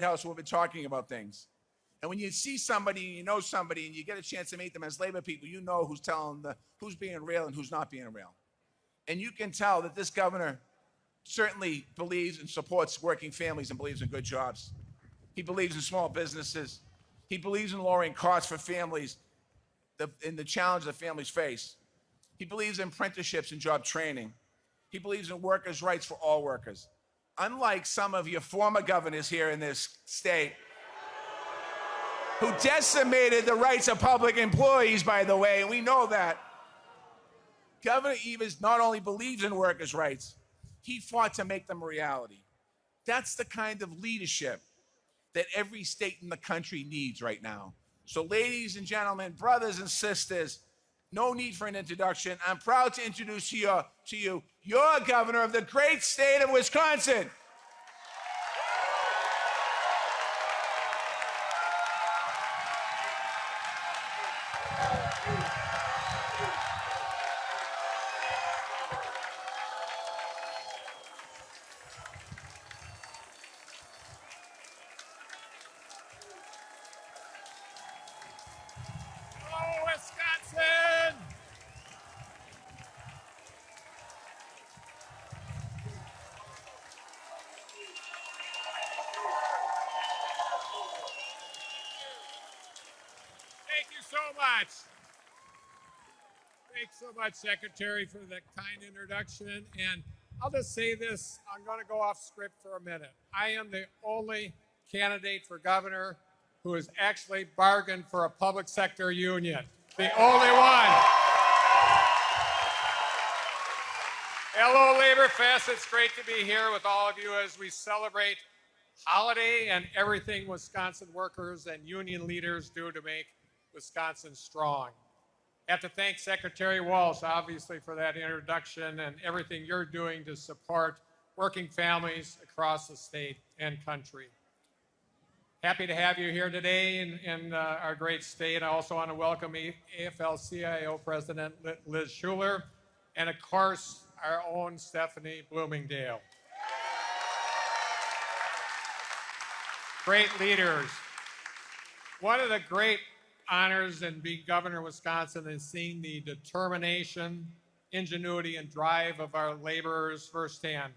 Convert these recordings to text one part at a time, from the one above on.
House who have been talking about things. And when you see somebody, you know somebody, and you get a chance to meet them as labor people, you know who's being real and who's not being real. And you can tell that this governor certainly believes and supports working families and believes in good jobs. He believes in small businesses. He believes in lowering costs for families in the challenge that families face. He believes in apprenticeships and job training. He believes in workers' rights for all workers. Unlike some of your former governors here in this state, who decimated the rights of public employees, by the way, and we know that, Governor Evers not only believes in workers' rights, he fought to make them a reality. That's the kind of leadership that every state in the country needs right now. So ladies and gentlemen, brothers and sisters, no need for an introduction. I'm proud to introduce to you your governor of the great state of Wisconsin. Thanks so much, Secretary, for that kind introduction. And I'll just say this, I'm going to go off script for a minute. I am the only candidate for governor who has actually bargained for a public sector union. The only one. Hello, Labor Fest. It's great to be here with all of you as we celebrate holiday and everything Wisconsin workers and union leaders do to make Wisconsin strong. I have to thank Secretary Walsh, obviously, for that introduction and everything you're doing to support working families across the state and country. Happy to have you here today in our great state. I also want to welcome AFL-CIO President Liz Schuler, and of course, our own Stephanie Bloomingdale. Great leaders. One of the great honors in being governor of Wisconsin is seeing the determination, ingenuity, and drive of our laborers firsthand.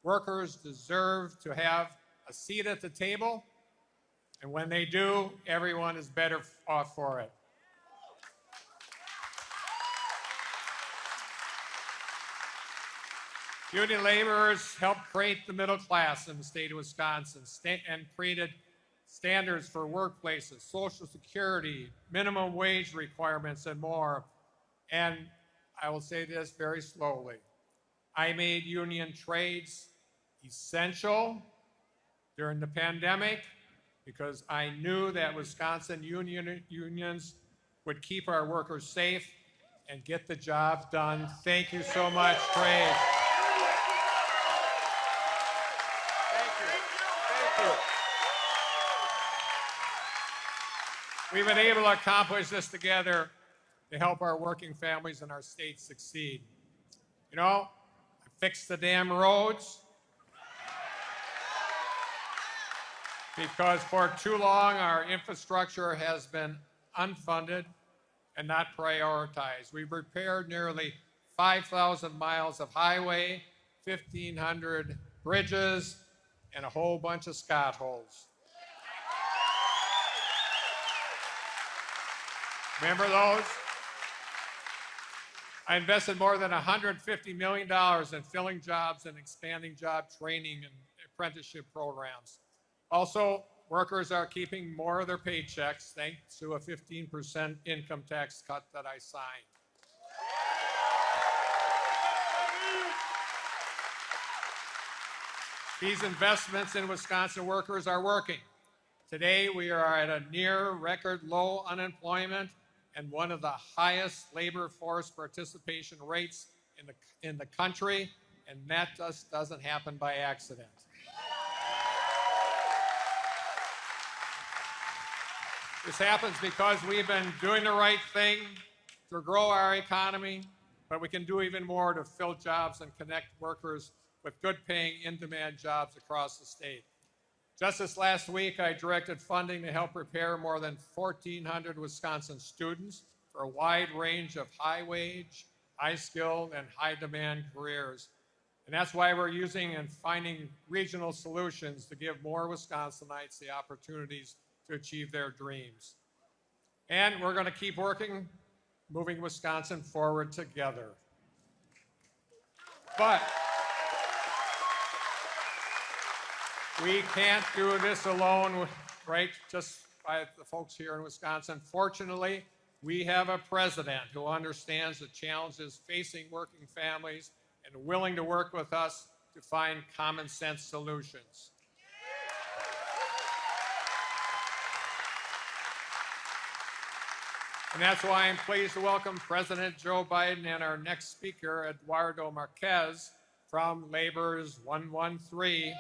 Workers deserve to have a seat at the table, and when they do, everyone is better off for it. Union laborers helped create the middle class in the state of Wisconsin and created standards for workplaces, Social Security, minimum wage requirements, and more. And I will say this very slowly. I made union trades essential during the pandemic because I knew that Wisconsin unions would keep our workers safe and get the job done. Thank you so much, trades. We've been able to accomplish this together to help our working families in our state succeed. You know, I fixed the damn roads because for too long our infrastructure has been unfunded and not prioritized. We've repaired nearly 5,000 miles of highway, 1,500 bridges, and a whole bunch of Scott holes. Remember those? I invested more than $150 million in filling jobs and expanding job training and apprenticeship programs. Also, workers are keeping more of their paychecks thanks to a 15% income tax cut that I signed. These investments in Wisconsin workers are working. Today, we are at a near record low unemployment and one of the highest labor force participation rates in the country, and that just doesn't happen by accident. This happens because we've been doing the right thing to grow our economy, but we can do even more to fill jobs and connect workers with good-paying, in-demand jobs across the state. Just this last week, I directed funding to help prepare more than 1,400 Wisconsin students for a wide range of high-wage, high-skilled, and high-demand careers. And that's why we're using and finding regional solutions to give more Wisconsinites the opportunities to achieve their dreams. And we're going to keep working, moving Wisconsin forward together. But we can't do this alone, right? Just by the folks here in Wisconsin. Fortunately, we have a president who understands the challenges facing working families and willing to work with us to find common sense solutions. And that's why I'm pleased to welcome President Joe Biden and our next speaker, Eduardo Marquez from Labor's 113.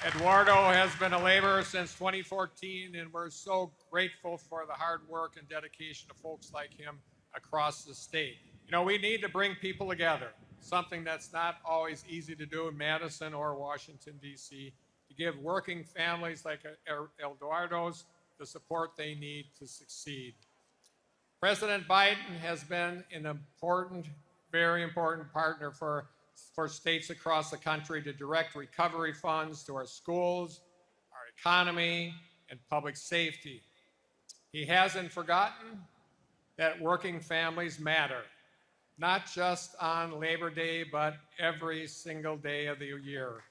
Eduardo has been a laborer since 2014, and we're so grateful for the hard work and dedication of folks like him across the state. You know, we need to bring people together, something that's not always easy to do in Madison or Washington, D.C., to give working families like Eduardo's the support they need to succeed. President Biden has been an important, very important partner for states across the country to direct recovery funds to our schools, our economy, and public safety. He hasn't forgotten that working families matter, not just on Labor Day, but every single day of the year.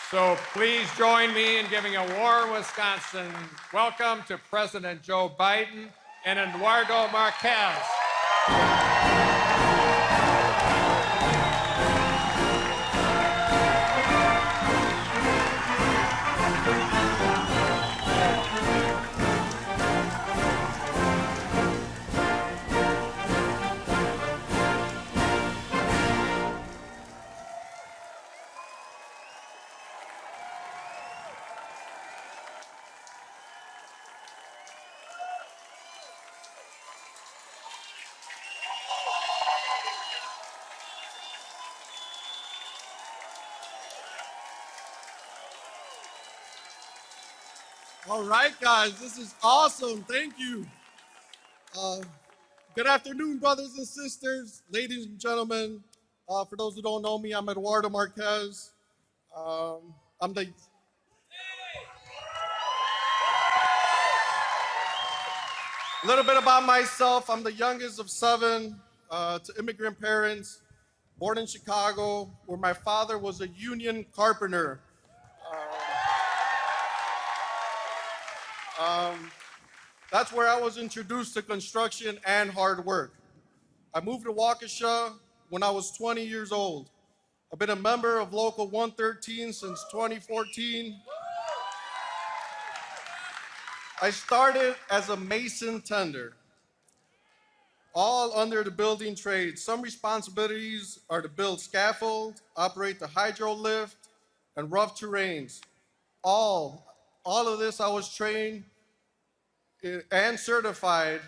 So please join me in giving a warm Wisconsin welcome to President Joe Biden and Eduardo Marquez. All right, guys, this is awesome. Thank you. Good afternoon, brothers and sisters, ladies and gentlemen. For those who don't know me, I'm Eduardo Marquez. A little bit about myself. I'm the youngest of 7 to immigrant parents, born in Chicago, where my father was a union carpenter. That's where I was introduced to construction and hard work. I moved to Waukesha when I was 20 years old. I've been a member of Local 113 since 2014. I started as a mason tender, all under the building trade. Some responsibilities are to build scaffold, operate the hydro lift, and rough terrains. All of this I was trained and certified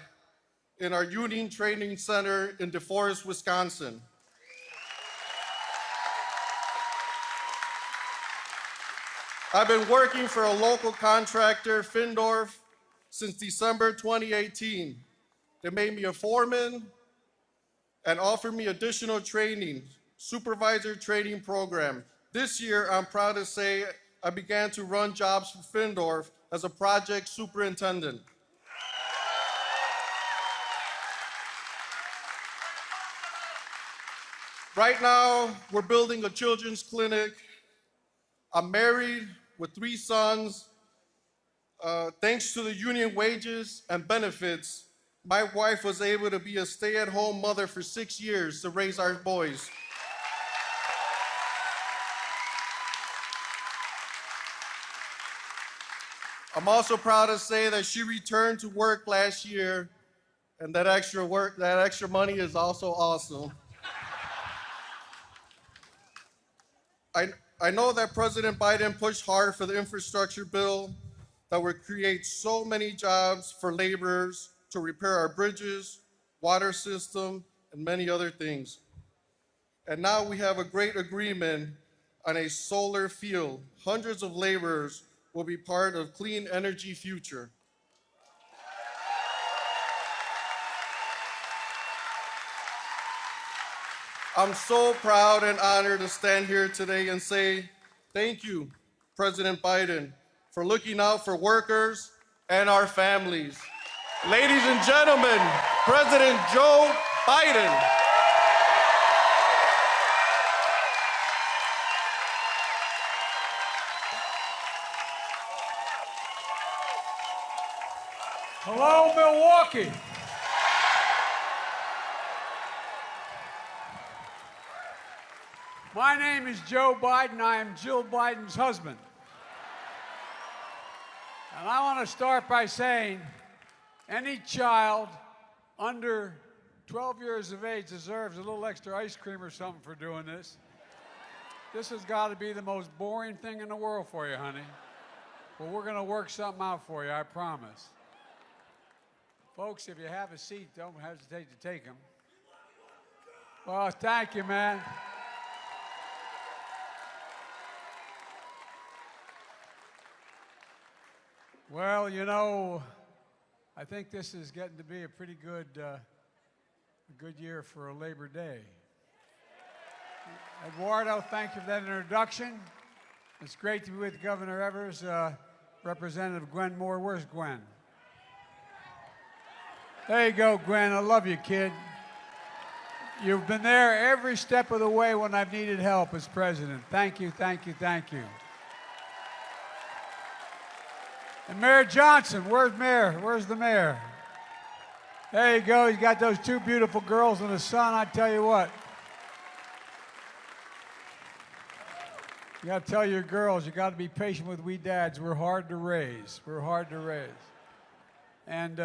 in our Union Training Center in DeForest, Wisconsin. I've been working for a local contractor, Findorf, since December 2018. They made me a foreman and offered me additional training, supervisor training program. This year, I'm proud to say I began to run jobs for Findorf as a project superintendent. Right now, we're building a children's clinic. I'm married with 3 sons. Thanks to the union wages and benefits, my wife was able to be a stay-at-home mother for 6 years to raise our boys. I'm also proud to say that she returned to work last year, and that extra money is also awesome. I know that President Biden pushed hard for the infrastructure bill that would create so many jobs for laborers to repair our bridges, water system, and many other things. And now we have a great agreement on a solar field. Hundreds of laborers will be part of clean energy future. I'm so proud and honored to stand here today and say thank you, President Biden, for looking out for workers and our families. Ladies and gentlemen, President Joe Biden. Hello, Milwaukee. My name is Joe Biden. I am Jill Biden's husband. And I want to start by saying any child under 12 years of age deserves a little extra ice cream or something for doing this. This has got to be the most boring thing in the world for you, honey. But we're going to work something out for you, I promise. Folks, if you have a seat, don't hesitate to take them. Well, thank you, man. Well, you know, I think this is getting to be a pretty good year for a Labor Day. Eduardo, thank you for that introduction. It's great to be with Governor Evers. Representative Gwen Moore, where's Gwen? There you go, Gwen. I love you, kid. You've been there every step of the way when I've needed help as president. Thank you, thank you, thank you. And Mayor Johnson, where's Mayor? Where's the mayor? There you go. He's got those two beautiful girls and a son. I tell you what. You got to tell your girls, you got to be patient with we dads. We're hard to raise. We're hard to raise. And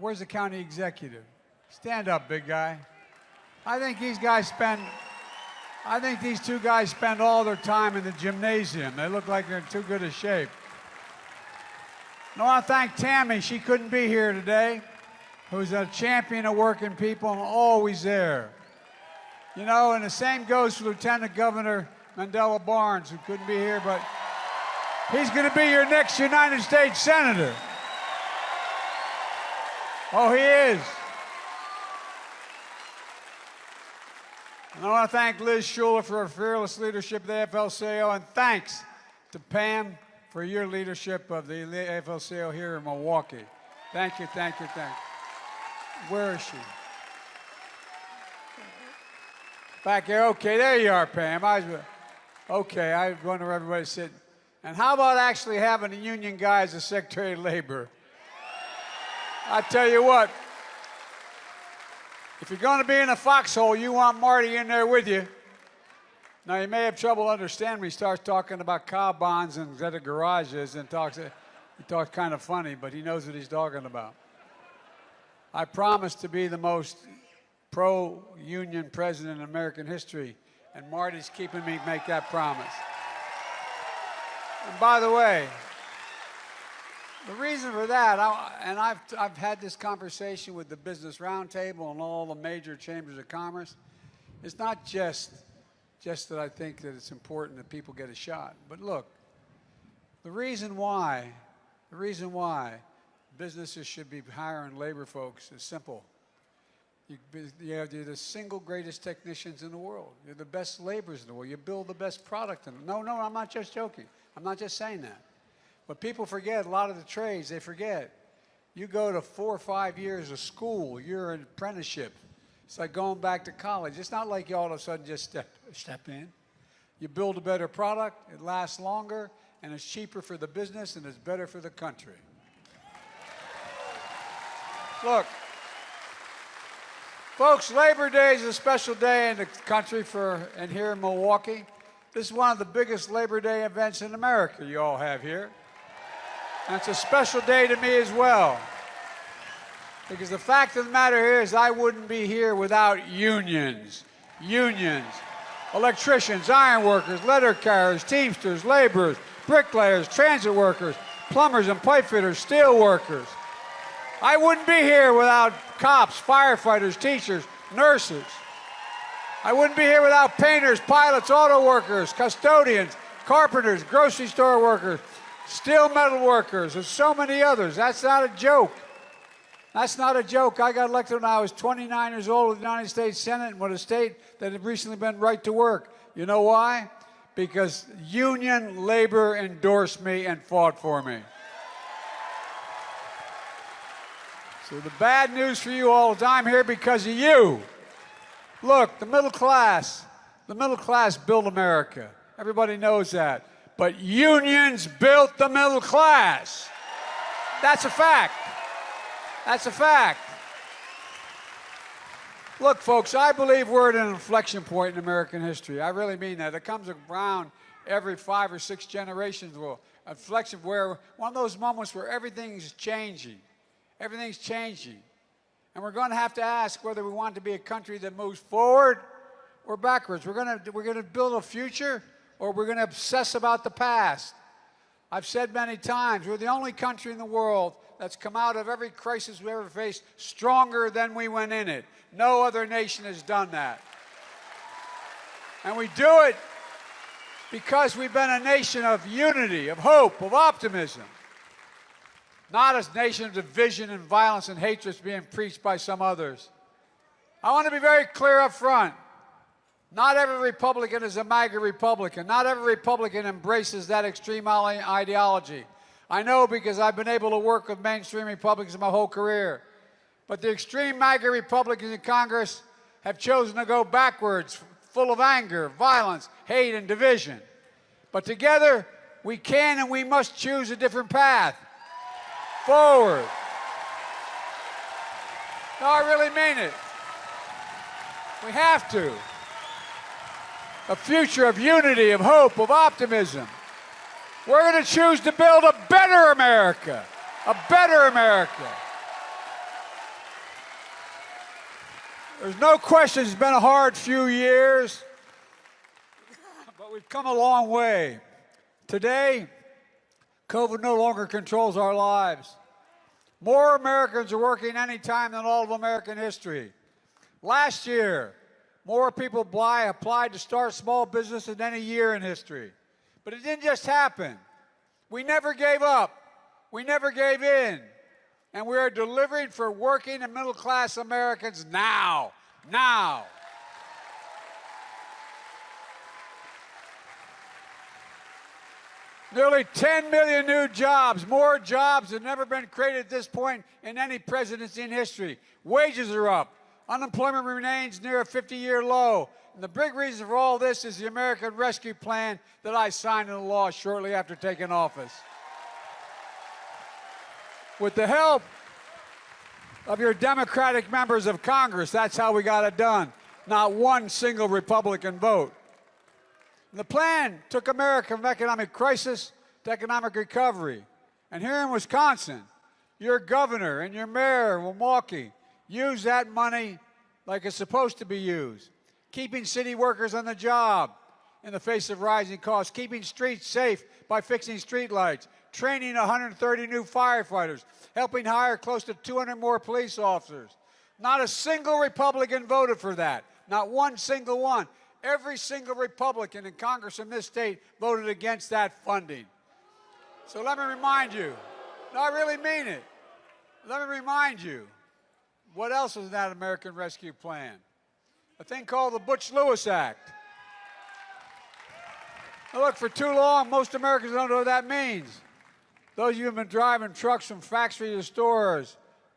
where's the county executive? Stand up, big guy. I think these two guys spend all their time in the gymnasium. They look like they're in too good a shape. And I want to thank Tammy. She couldn't be here today, who's a champion of working people and always there. You know, and the same goes for Lieutenant Governor Mandela Barnes, who couldn't be here, but he's going to be your next United States Senator. Oh, he is. And I want to thank Liz Schuler for her fearless leadership of the AFL-CIO, and thanks to Pam for your leadership of the AFL-CIO here in Milwaukee. Thank you, thank you, thank you. Where is she? Back here. Okay, there you are, Pam. Okay, I wonder where everybody's sitting. And how about actually having a union guy as the Secretary of Labor? I tell you what, if you're going to be in a foxhole, you want Marty in there with you. Now, you may have trouble understanding when he starts talking about car bonds and at the garages and he talks kind of funny, but he knows what he's talking about. I promise to be the most pro-union president in American history, and Marty's keeping me make that promise. And by the way, the reason for that, I've had this conversation with the Business Roundtable and all the major chambers of commerce. It's not just that I think that it's important that people get a shot. But look, the reason why businesses should be hiring labor folks is simple. You're the single greatest technicians in the world. You're the best laborers in the world. You build the best product. No, I'm not just joking. I'm not just saying that. But people forget, a lot of the trades, they forget. You go to 4 or 5 years of school, you're an apprenticeship. It's like going back to college. It's not like you all of a sudden just step in. You build a better product, it lasts longer, and it's cheaper for the business, and it's better for the country. Look, folks, Labor Day is a special day in the country and here in Milwaukee. This is one of the biggest Labor Day events in America you all have here. And it's a special day to me as well. Because the fact of the matter here is I wouldn't be here without unions. Unions. Electricians, iron workers, letter carriers, teamsters, laborers, bricklayers, transit workers, plumbers and pipe fitters, steel workers. I wouldn't be here without cops, firefighters, teachers, nurses. I wouldn't be here without painters, pilots, auto workers, custodians, carpenters, grocery store workers, steel metal workers, and so many others. That's not a joke. That's not a joke. I got elected when I was 29 years old with the United States Senate and with a state that had recently been right to work. You know why? Because union labor endorsed me and fought for me. So the bad news for you all is I'm here because of you. Look, the middle class built America. Everybody knows that. But unions built the middle class. That's a fact. That's a fact. Look, folks, I believe we're at an inflection point in American history. I really mean that. It comes around every 5 or 6 generations. Inflection where one of those moments where everything's changing. Everything's changing. And we're going to have to ask whether we want to be a country that moves forward or backwards. We're going to build a future or we're going to obsess about the past. I've said many times, we're the only country in the world that's come out of every crisis we ever faced stronger than we went in it. No other nation has done that. And we do it because we've been a nation of unity, of hope, of optimism. Not a nation of division and violence and hatred being preached by some others. I want to be very clear up front. Not every Republican is a MAGA Republican. Not every Republican embraces that extreme ideology. I know because I've been able to work with mainstream Republicans my whole career. But the extreme MAGA Republicans in Congress have chosen to go backwards, full of anger, violence, hate, and division. But together, we can and we must choose a different path. Forward. No, I really mean it. We have to. A future of unity, of hope, of optimism. We're going to choose to build a better America. A better America. There's no question it's been a hard few years, but we've come a long way. Today, COVID no longer controls our lives. More Americans are working any time than all of American history. Last year, more people applied to start small business than any year in history. But it didn't just happen. We never gave up. We never gave in. And we are delivering for working and middle-class Americans now. Now. Nearly 10 million new jobs, more jobs than never been created at this point in any presidency in history. Wages are up. Unemployment remains near a 50-year low. And the big reason for all this is the American Rescue Plan that I signed into law shortly after taking office. With the help of your Democratic members of Congress, that's how we got it done. Not one single Republican vote. The plan took America from economic crisis to economic recovery. And here in Wisconsin, your governor and your mayor of Milwaukee used that money like it's supposed to be used. Keeping city workers on the job in the face of rising costs, keeping streets safe by fixing streetlights, training 130 new firefighters, helping hire close to 200 more police officers. Not a single Republican voted for that. Not one single one. Every single Republican in Congress in this state voted against that funding. So let me remind you, no, I really mean it. Let me remind you, what else is in that American Rescue Plan? A thing called the Butch Lewis Act. Now look, for too long, most Americans don't know what that means. Those of you who have been driving trucks from factory to stores,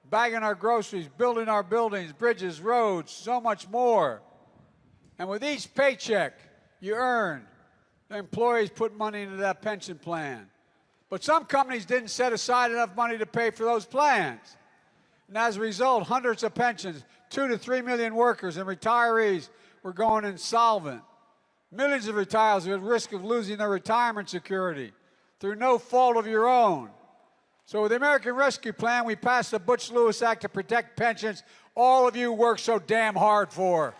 bagging our groceries, building our buildings, bridges, roads, so much more. And with each paycheck you earn, the employees put money into that pension plan. But some companies didn't set aside enough money to pay for those plans. And as a result, hundreds of pensions, 2 to 3 million workers and retirees were going insolvent. Millions of retirees were at risk of losing their retirement security through no fault of your own. So with the American Rescue Plan, we passed the Butch Lewis Act to protect pensions all of you work so damn hard for.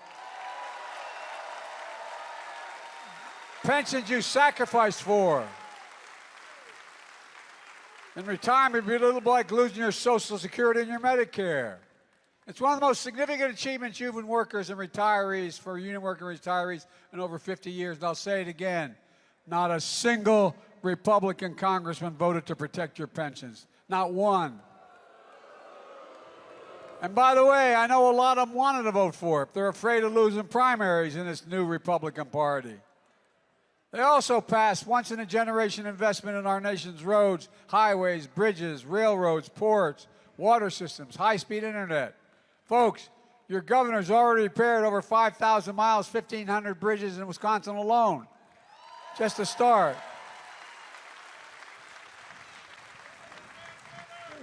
Pensions you sacrificed for. In retirement, it'd be a little like losing your Social Security and your Medicare. It's one of the most significant achievements union workers and retirees, for union worker retirees in over 50 years. And I'll say it again, not a single Republican congressman voted to protect your pensions. Not one. And by the way, I know a lot of them wanted to vote for it. They're afraid of losing primaries in this new Republican Party. They also passed once-in-a-generation investment in our nation's roads, highways, bridges, railroads, ports, water systems, high-speed internet. Folks, your governor's already repaired over 5,000 miles, 1,500 bridges in Wisconsin alone. Just a start.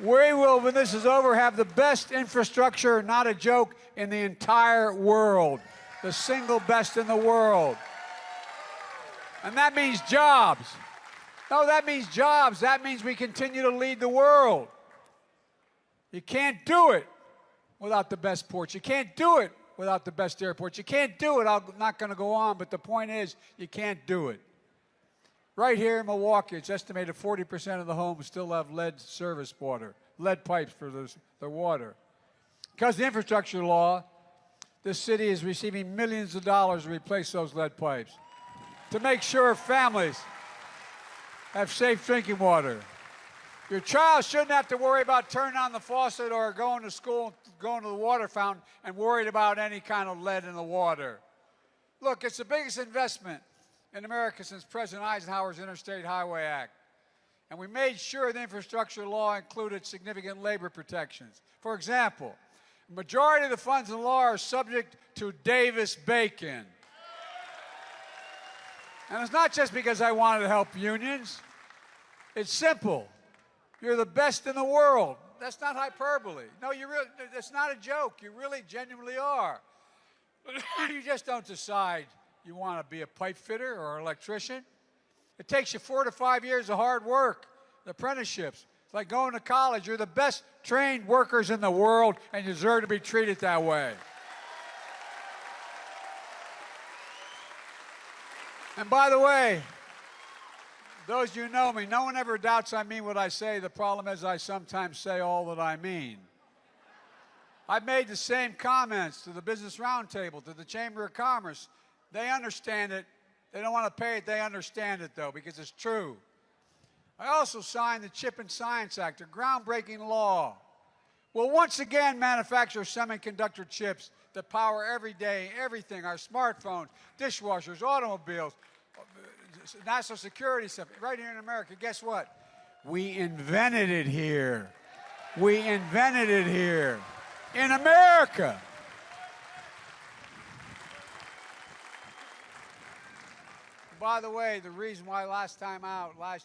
We will, when this is over, have the best infrastructure, not a joke, in the entire world. The single best in the world. And that means jobs. No, that means jobs. That means we continue to lead the world. You can't do it without the best ports. You can't do it without the best airports. You can't do it. I'm not going to go on, but the point is, you can't do it. Right here in Milwaukee, it's estimated 40% of the homes still have lead service water, lead pipes for their water. Because of the infrastructure law, this city is receiving millions of dollars to replace those lead pipes, to make sure families have safe drinking water. Your child shouldn't have to worry about turning on the faucet or going to school, going to the water fountain, and worried about any kind of lead in the water. Look, it's the biggest investment in America since President Eisenhower's Interstate Highway Act. And we made sure the infrastructure law included significant labor protections. For example, the majority of the funds in the law are subject to Davis-Bacon. And it's not just because I wanted to help unions. It's simple. You're the best in the world. That's not hyperbole. No, that's not a joke. You really genuinely are. You just don't decide you want to be a pipe fitter or an electrician. It takes you 4 to 5 years of hard work, apprenticeships. It's like going to college. You're the best trained workers in the world, and you deserve to be treated that way. And by the way, those of you who know me, no one ever doubts I mean what I say. The problem is I sometimes say all that I mean. I've made the same comments to the Business Roundtable, to the Chamber of Commerce. They understand it. They don't want to pay it. They understand it, though, because it's true. I also signed the Chip and Science Act, a groundbreaking law. Will once again manufacture semiconductor chips that power every day, everything, our smartphones, dishwashers, automobiles, national security stuff, right here in America. Guess what? We invented it here. We invented it here in America. By the way, the reason why last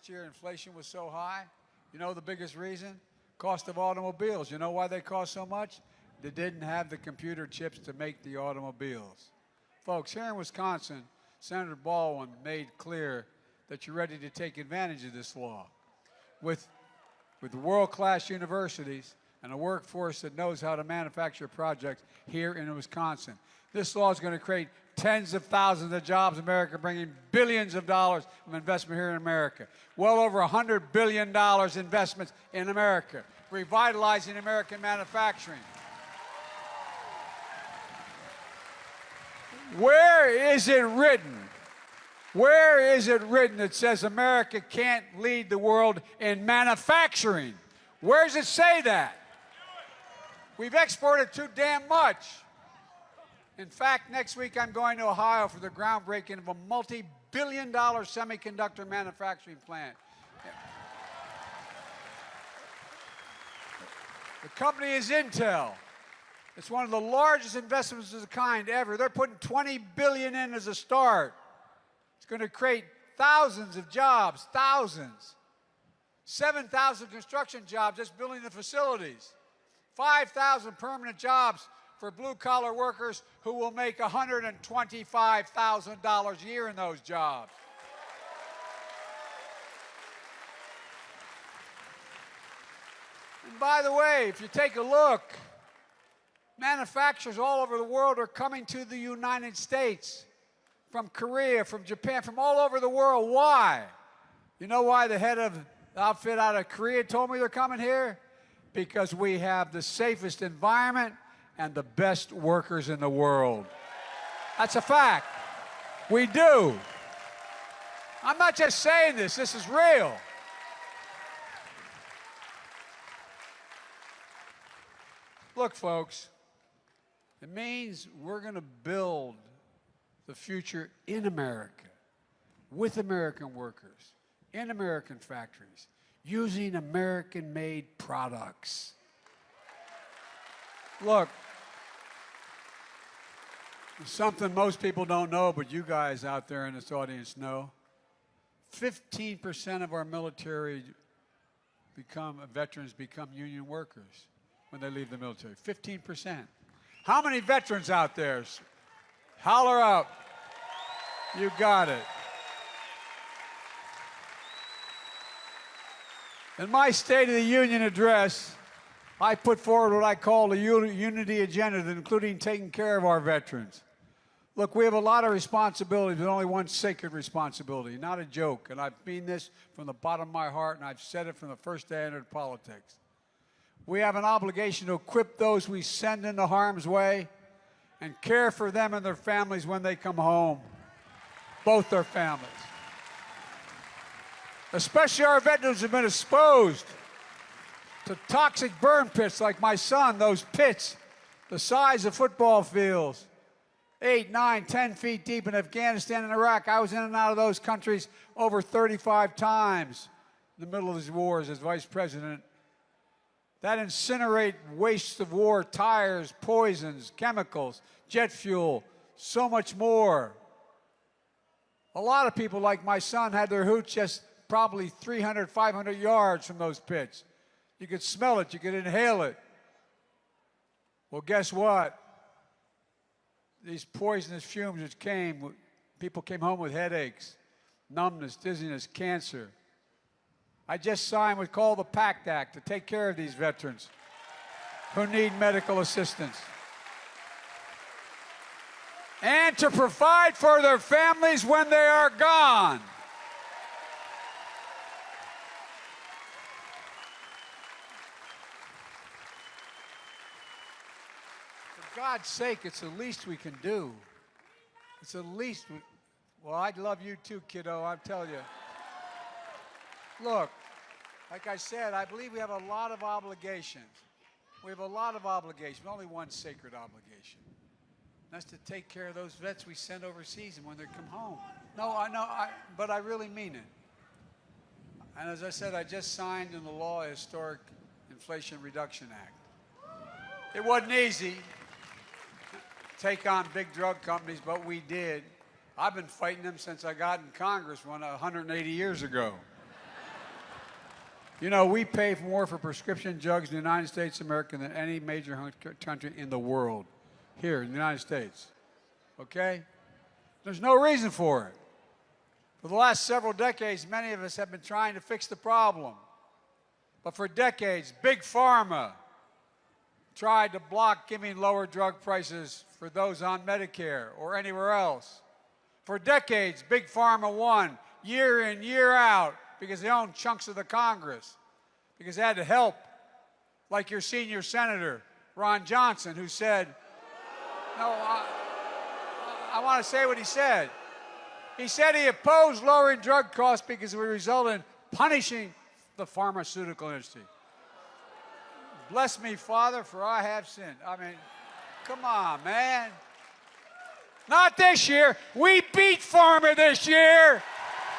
year, inflation was so high, you know the biggest reason? Cost of automobiles. You know why they cost so much? They didn't have the computer chips to make the automobiles. Folks, here in Wisconsin, Senator Baldwin made clear that you're ready to take advantage of this law. With world-class universities and a workforce that knows how to manufacture projects here in Wisconsin. This law is going to create tens of thousands of jobs in America, bringing billions of dollars of investment here in America. Well over $100 billion investments in America, revitalizing American manufacturing. Where is it written? Where is it written that says America can't lead the world in manufacturing? Where does it say that? We've exported too damn much. In fact, next week I'm going to Ohio for the groundbreaking of a multi-billion-dollar semiconductor manufacturing plant. The company is Intel. It's one of the largest investments of the kind ever. They're putting $20 billion in as a start. It's going to create thousands of jobs, thousands. 7,000 construction jobs just building the facilities. 5,000 permanent jobs for blue-collar workers who will make $125,000 a year in those jobs. And by the way, if you take a look, manufacturers all over the world are coming to the United States, from Korea, from Japan, from all over the world. Why? You know why the head of the outfit out of Korea told me they're coming here? Because we have the safest environment and the best workers in the world. That's a fact. We do. I'm not just saying this. This is real. Look, folks, it means we're going to build the future in America, with American workers, in American factories, using American-made products. Look, something most people don't know, but you guys out there in this audience know. 15% of our military veterans become union workers when they leave the military. 15%. How many veterans out there? Holler out. You got it. In my State of the Union address, I put forward what I call the unity agenda, including taking care of our veterans. Look, we have a lot of responsibilities, but only one sacred responsibility, not a joke. And I mean this from the bottom of my heart, and I've said it from the first day I entered politics. We have an obligation to equip those we send into harm's way and care for them and their families when they come home, both their families. Especially our veterans who have been exposed to toxic burn pits like my son, those pits the size of football fields, 8, 9, 10 feet deep in Afghanistan and Iraq. I was in and out of those countries over 35 times in the middle of these wars as vice president. That incinerate wastes of war, tires, poisons, chemicals, jet fuel, so much more. A lot of people like my son had their hooch just probably 300, 500 yards from those pits. You could smell it, you could inhale it. Well, guess what? These poisonous fumes which came, people came home with headaches, numbness, dizziness, cancer. I just signed what's called the PACT Act to take care of these veterans who need medical assistance and to provide for their families when they are gone. For God's sake, it's the least we can do. It's the least we... Well, I love you too, kiddo, I'll tell you. Look, like I said, I believe we have a lot of obligations. We have a lot of obligations, but only one sacred obligation. And that's to take care of those vets we send overseas and when they come home. No, I know, but I really mean it. And as I said, I just signed into law a historic Inflation Reduction Act. It wasn't easy to take on big drug companies, but we did. I've been fighting them since I got in Congress 180 years ago. You know, we pay more for prescription drugs in the United States of America than any major country in the world, here in the United States, okay? There's no reason for it. For the last several decades, many of us have been trying to fix the problem. But for decades, Big Pharma tried to block giving lower drug prices for those on Medicare or anywhere else. For decades, Big Pharma won year in, year out because they owned chunks of the Congress, because they had to help, like your senior senator, Ron Johnson, who said, no, I want to say what he said. He said he opposed lowering drug costs because it would result in punishing the pharmaceutical industry. Bless me, Father, for I have sinned. I mean, come on, man. Not this year. We beat pharma this year.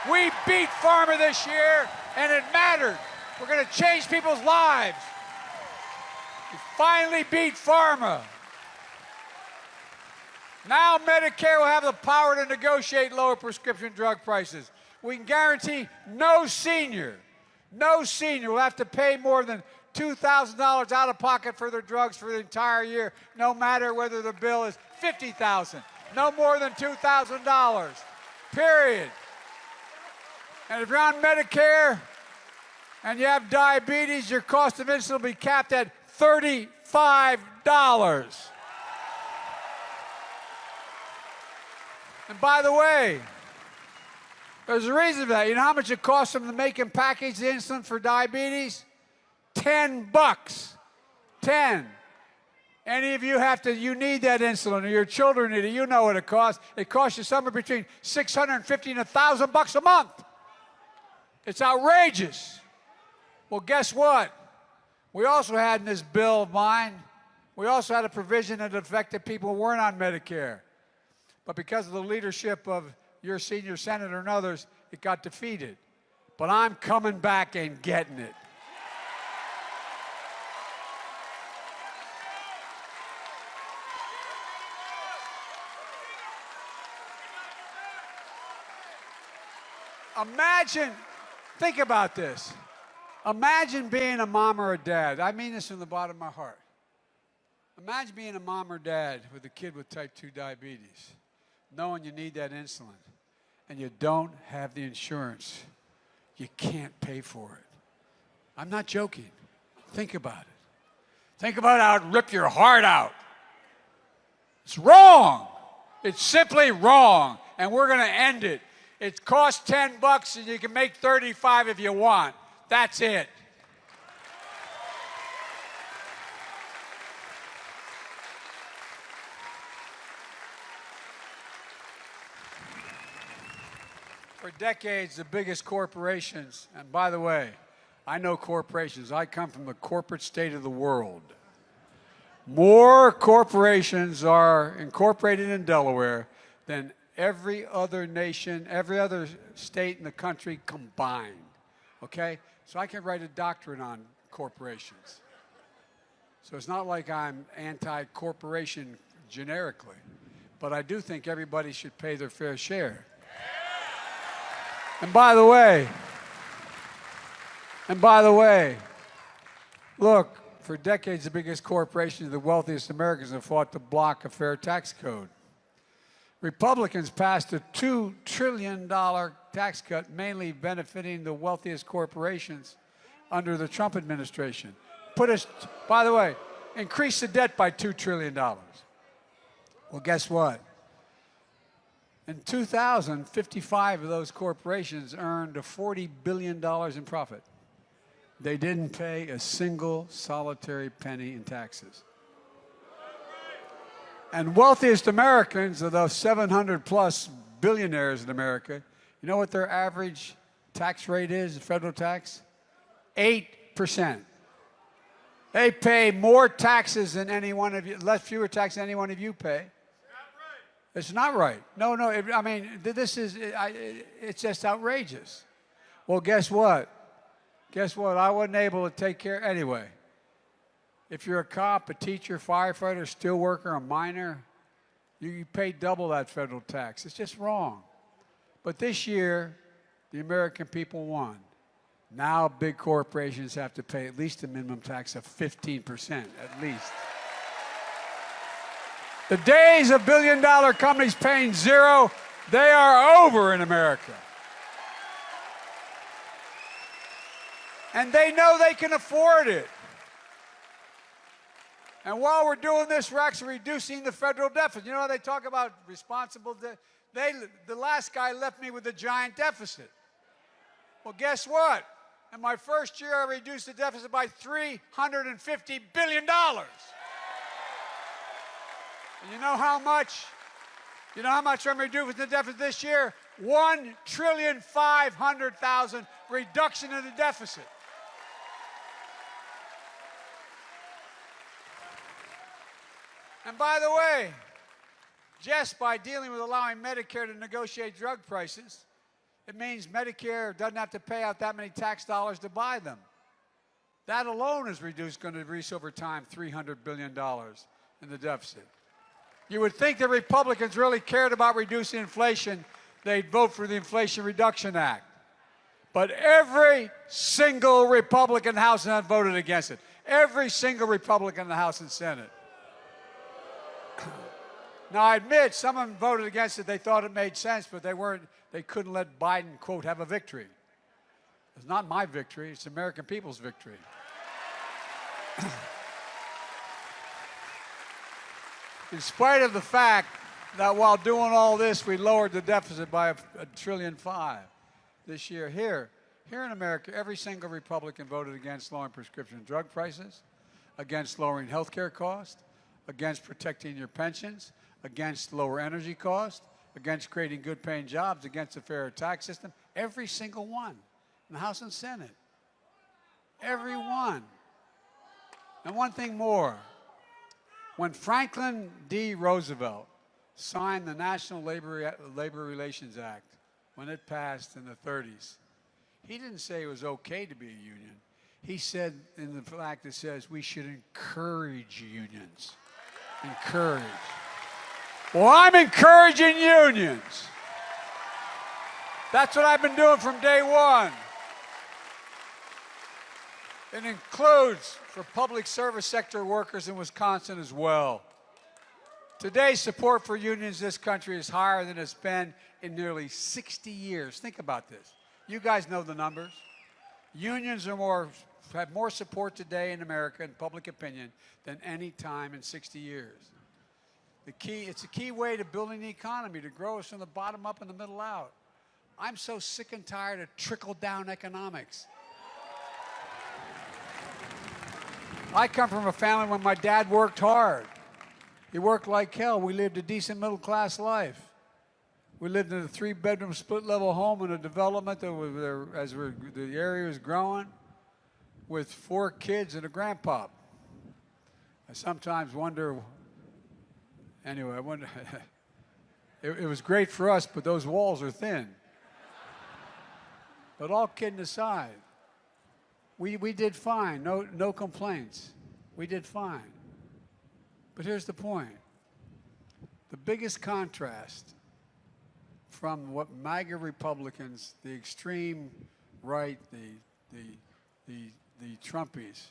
We beat pharma this year, and it mattered. We're going to change people's lives. We finally beat pharma. Now Medicare will have the power to negotiate lower prescription drug prices. We can guarantee no senior will have to pay more than $2,000 out of pocket for their drugs for the entire year, no matter whether the bill is $50,000. No more than $2,000, period. And if you're on Medicare and you have diabetes, your cost of insulin will be capped at $35. And by the way, there's a reason for that. You know how much it costs them to make and package the insulin for diabetes? $10. 10. Any of you you need that insulin, or your children need it, you know what it costs. It costs you somewhere between $650 and $1,000 a month. It's outrageous. Well, guess what? We also had in this bill of mine, we also had a provision that affected people who weren't on Medicare. But because of the leadership of your senior senator and others, it got defeated. But I'm coming back and getting it. Imagine, think about this. Imagine being a mom or a dad. I mean this from the bottom of my heart. Imagine being a mom or dad with a kid with type 2 diabetes, knowing you need that insulin, and you don't have the insurance. You can't pay for it. I'm not joking. Think about it. Think about how it'd rip your heart out. It's wrong. It's simply wrong, and we're going to end it. It costs $10 and you can make 35 if you want. That's it. For decades, the biggest corporations, and by the way, I know corporations. I come from the corporate state of the world. More corporations are incorporated in Delaware than every other nation, every other state in the country combined, okay? So I can write a doctorate on corporations. So it's not like I'm anti-corporation generically, but I do think everybody should pay their fair share. And by the way, look, for decades the biggest corporations, the wealthiest Americans have fought to block a fair tax code. Republicans passed a $2 trillion tax cut, mainly benefiting the wealthiest corporations under the Trump administration. By the way, increased the debt by $2 trillion. Well, guess what? In 2000, 55 of those corporations earned $40 billion in profit. They didn't pay a single solitary penny in taxes. And wealthiest Americans are those 700 plus billionaires in America. You know what their average tax rate is, federal tax? 8%. They pay more taxes than any one of you, fewer taxes than any one of you pay. It's not right. No, I mean, it's just outrageous. Well, guess what? I wasn't able to take care, anyway. If you're a cop, a teacher, firefighter, steel worker, a miner, you pay double that federal tax. It's just wrong. But this year, the American people won. Now big corporations have to pay at least a minimum tax of 15%, at least. The days of billion-dollar companies paying zero, they are over in America. And they know they can afford it. And while we're doing this, we're actually reducing the federal deficit. You know how they talk about responsible debt? The last guy left me with a giant deficit. Well, guess what? In my first year, I reduced the deficit by $350 billion. And you know how much? You know how much I'm reducing the deficit this year? $1,500,000,000 reduction in the deficit. And by the way, just by dealing with allowing Medicare to negotiate drug prices, it means Medicare doesn't have to pay out that many tax dollars to buy them. That alone is going to reduce over time $300 billion in the deficit. You would think the Republicans really cared about reducing inflation, they'd vote for the Inflation Reduction Act. But every single Republican in the House and Senate voted against it. Every single Republican in the House and Senate. Now, I admit, some of them voted against it. They thought it made sense, but they couldn't let Biden, quote, have a victory. It's not my victory. It's the American people's victory. In spite of the fact that while doing all this, we lowered the deficit by $1.5 trillion this year. Here in America, every single Republican voted against lowering prescription drug prices, against lowering health care costs, against protecting your pensions, against lower energy costs, against creating good paying jobs, against a fair tax system. Every single one in the House and Senate. Every one. And one thing more. When Franklin D. Roosevelt signed the National Labor Relations Act, when it passed in the 30s, he didn't say it was okay to be a union. He said in the act it says we should encourage unions. Encourage. Well, I'm encouraging unions. That's what I've been doing from day one. It includes for public service sector workers in Wisconsin as well. Today, support for unions in this country is higher than it's been in nearly 60 years. Think about this. You guys know the numbers. Unions have more support today in America in public opinion than any time in 60 years. It's a key way to building the economy, to grow us from the bottom up and the middle out. I'm so sick and tired of trickle-down economics. I come from a family where my dad worked hard. He worked like hell. We lived a decent middle-class life. We lived in a 3-bedroom split-level home in a development that was the area was growing, with 4 kids and a grandpop. I sometimes wonder. Anyway, I wonder. It was great for us, but those walls are thin. But all kidding aside, we did fine. No complaints. We did fine. But here's the point. The biggest contrast from what MAGA Republicans, the extreme right, the Trumpies,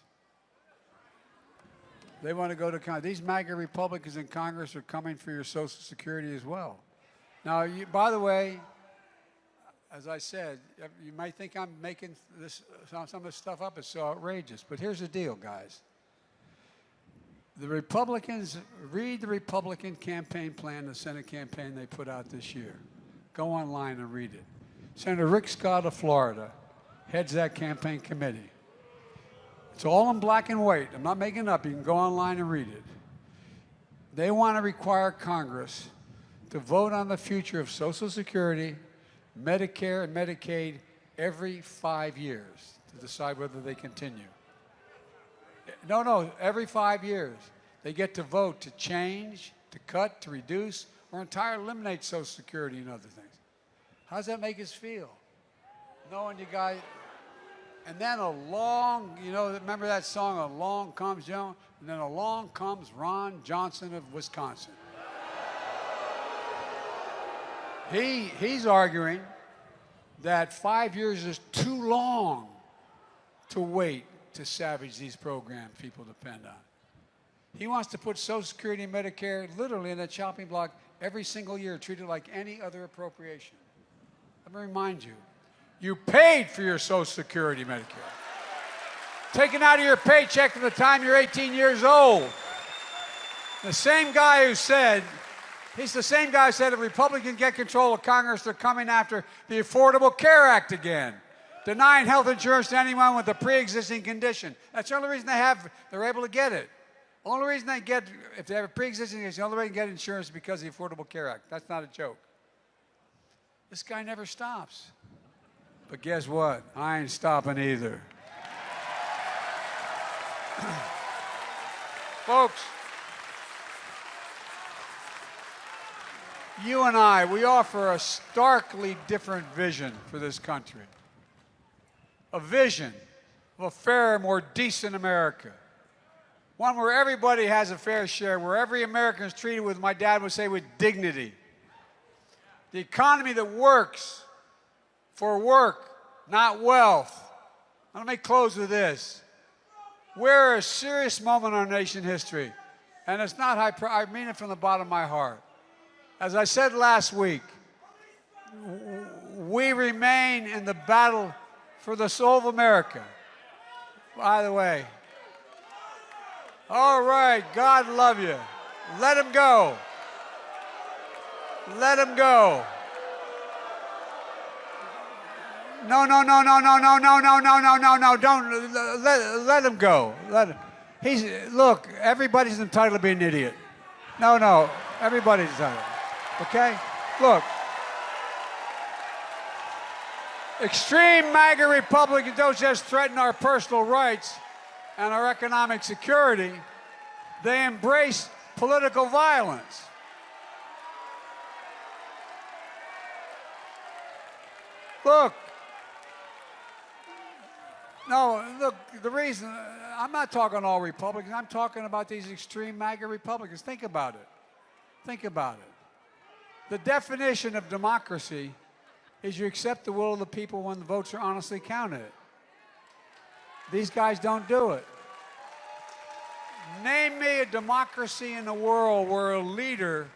they want to go to Congress. These MAGA Republicans in Congress are coming for your Social Security as well. Now, by the way, as I said, you might think I'm making some of this stuff up. It's so outrageous. But here's the deal, guys. The Republicans, read the Republican campaign plan, the Senate campaign they put out this year. Go online and read it. Senator Rick Scott of Florida heads that campaign committee. It's all in black and white. I'm not making it up. You can go online and read it. They want to require Congress to vote on the future of Social Security, Medicare, and Medicaid every 5 years to decide whether they continue. No, every 5 years. They get to vote to change, to cut, to reduce, or entirely eliminate Social Security and other things. How does that make us feel? Knowing you guys, and then remember that song, Along Comes Joan? And then along comes Ron Johnson of Wisconsin. He's arguing that 5 years is too long to wait to savage these programs people depend on. He wants to put Social Security and Medicare literally in a chopping block every single year, treated like any other appropriation. Let me remind you, you paid for your Social Security Medicare. Taken out of your paycheck from the time you're 18 years old. The same guy who said, he's the same guy who said if Republicans get control of Congress, they're coming after the Affordable Care Act again, denying health insurance to anyone with a pre-existing condition. That's the only reason they're able to get it. The only reason they get, if they have a pre-existing condition, the only way they can get insurance is because of the Affordable Care Act. That's not a joke. This guy never stops. But guess what? I ain't stopping either. Folks, you and I, we offer a starkly different vision for this country. A vision of a fairer, more decent America. One where everybody has a fair share, where every American is treated with, my dad would say, with dignity. The economy that works for work, not wealth. Let me close with this. We're at a serious moment in our nation history, and it's not I mean it from the bottom of my heart. As I said last week, we remain in the battle for the soul of America. By the way, all right, God love you. Let him go. Let him go. No. Don't let him go. Look, everybody's entitled to be an idiot. No, everybody's entitled. Okay? Look. Extreme MAGA Republicans don't just threaten our personal rights and our economic security, they embrace political violence. Look, the reason, I'm not talking all Republicans, I'm talking about these extreme MAGA Republicans. Think about it. Think about it. The definition of democracy is you accept the will of the people when the votes are honestly counted. These guys don't do it. Name me a democracy in the world where a leader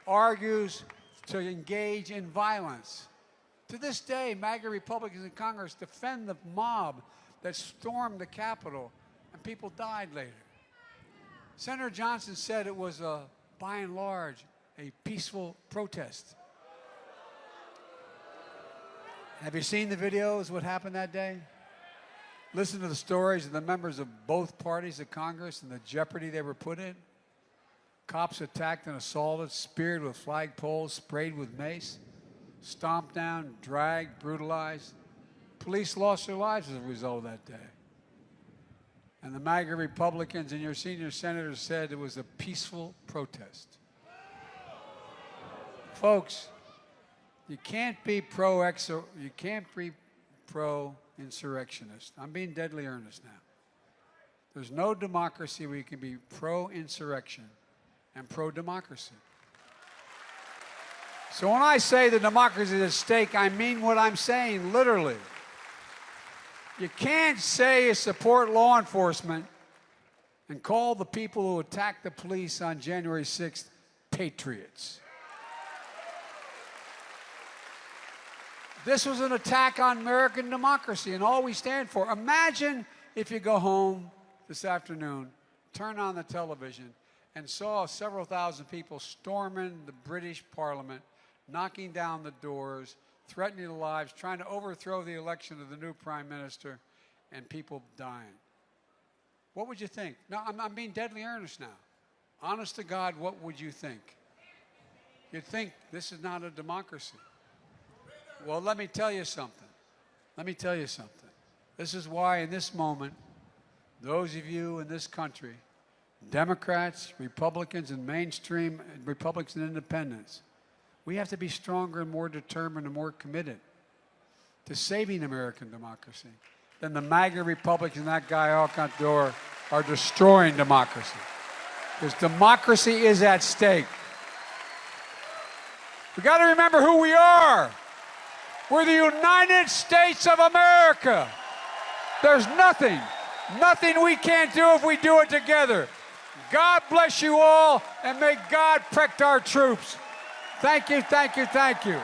argues to engage in violence. To this day, MAGA Republicans in Congress defend the mob that stormed the Capitol, and people died later. Senator Johnson said it was, by and large, a peaceful protest. Have you seen the videos, what happened that day? Listen to the stories of the members of both parties of Congress and the jeopardy they were put in. Cops attacked and assaulted, speared with flagpoles, sprayed with mace, stomped down, dragged, brutalized. Police lost their lives as a result of that day. And the MAGA Republicans and your senior senators said it was a peaceful protest. Folks, you can't be pro-insurrectionist. I'm being deadly earnest now. There's no democracy where you can be pro-insurrection and pro-democracy. So when I say the democracy is at stake, I mean what I'm saying, literally. You can't say you support law enforcement and call the people who attacked the police on January 6th patriots. This was an attack on American democracy and all we stand for. Imagine if you go home this afternoon, turn on the television, and saw several thousand people storming the British Parliament, knocking down the doors, threatening their lives, trying to overthrow the election of the new prime minister, and people dying. What would you think? No, I'm being deadly earnest now. Honest to God, what would you think? You'd think this is not a democracy. Well, let me tell you something. Let me tell you something. This is why in this moment, those of you in this country, Democrats, Republicans, and mainstream Republicans and independents, we have to be stronger and more determined and more committed to saving American democracy than the MAGA Republicans and that guy Alcantara are destroying democracy. Because democracy is at stake. We got to remember who we are. We're the United States of America. There's nothing we can't do if we do it together. God bless you all, and may God protect our troops. Thank you, thank you, thank you.